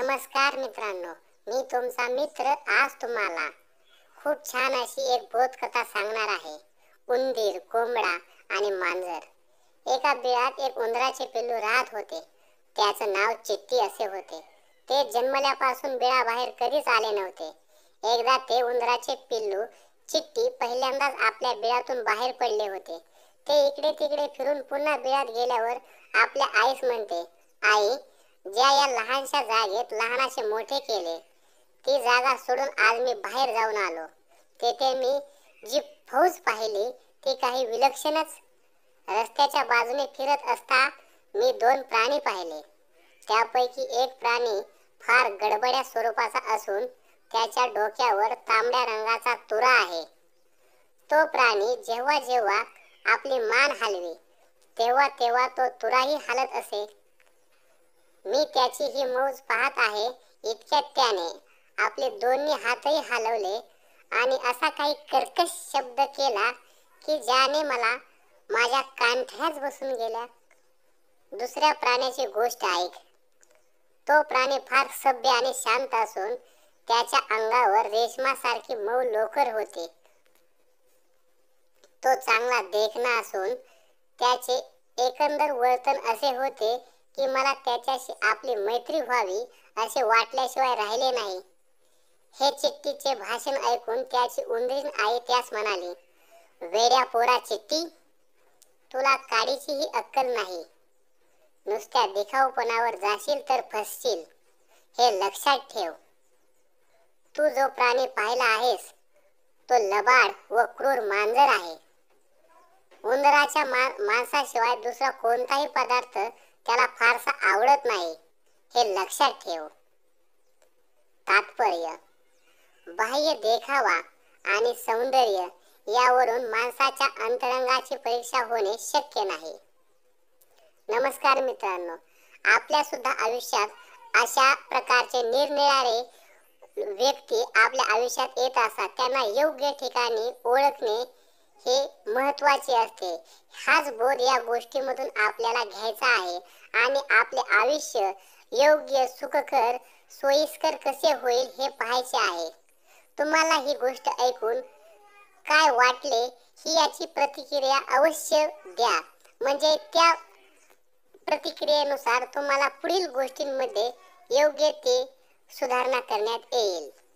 नमस्कार मित्रांनो, मी तुमचा मित्र आज तुम्हाला खूप छान अशी एक बोधकथा सांगणार आहे. उंदीर, कोंबडा आणि मांजर. एका बिळात एक उंदराचे पिल्लू राहत होते. त्याचं नाव चिट्टी असे होते. ते जन्मल्यापासून बिळाबाहेर कधीच आले नव्हते. एकदा ते उंदराचे पिल्लू चिट्टी पहिल्यांदाच आपल्या बिळातून बाहेर पडले होते. ते इकडे तिकडे फिरून पुन्हा बिळात गेल्यावर आपल्या आईस म्हणते, आई, ज्या या लहानशा जागेत लहानाचे मोठे केले, ती जागा सोडून आज मी बाहेर जाऊन आलो. तेथे मी जी फौज पाहिली ती काही विलक्षणच. रस्त्याच्या बाजूने फिरत असता मी दोन प्राणी पाहिले. त्यापैकी एक प्राणी फार गडबड्या स्वरूपाचा असून त्याच्या डोक्यावर तांबड्या रंगाचा तुरा आहे. तो प्राणी जेव्हा जेव्हा आपली मान हलवी तेव्हा तेव्हा तो तुराही हलत असे. मी त्याची ही मौज पाहत आहे. इतक्यात त्याने आपले दोन्ही हातही हलवले आणि असा काही कर्कश शब्द केला की ज्याने मला माझ्या कानठळ्याच बसून गेल्या. दुसऱ्या प्राण्याची गोष्ट ऐक. तो प्राणी फार सभ्य आणि शांत असून त्याच्या अंगावर रेशमासारखी मऊ लोकर होती. तो चांगला देखणा असून त्याचे एकंदर वर्तन असे होते की मला त्याच्याशी आपली मैत्री व्हावी असे वाटल्याशिवाय राहिले नाही. हे चिट्टीचे भाषण ऐकून त्याची उंदरीण आई त्यास म्हणाली, वेड्या पोरा चिट्टी, तुला काडीचीही अक्कल नाही. नुसत्या दिखाऊपणावर जाशील तर फसशील, हे लक्षात ठेव. तू जो प्राणी पाहिला आहेस तो लबाड व क्रूर मांजर आहे. उंदराच्या मांसाशिवाय दुसरा कोणताही पदार्थ त्याला फारसा आवडत नाही, हे लक्षात ठेव. तात्पर्य: बाह्य देखावा आणि सौंदर्य यावरून माणसाच्या अंतरंगाची परीक्षा होणे शक्य नाही. नमस्कार मित्रांनो, आपल्या सुद्धा आयुष्यात अशा प्रकारचे निरनिराळे व्यक्ती आपल्या आयुष्यात येत असतात. त्यांना योग्य ठिकाणी ओळखणे हे महत्त्वाचे असते. हाच बोध या गोष्टीमधून आपल्याला घ्यायचा आहे आणि आपले आयुष्य योग्य, सुखकर, सोयीस्कर कसे होईल हे पाहायचे आहे. तुम्हाला ही गोष्ट ऐकून काय वाटले ही याची प्रतिक्रिया अवश्य द्या. म्हणजे त्या प्रतिक्रियेनुसार तुम्हाला पुढील गोष्टींमध्ये योग्य ते सुधारणा करण्यात येईल.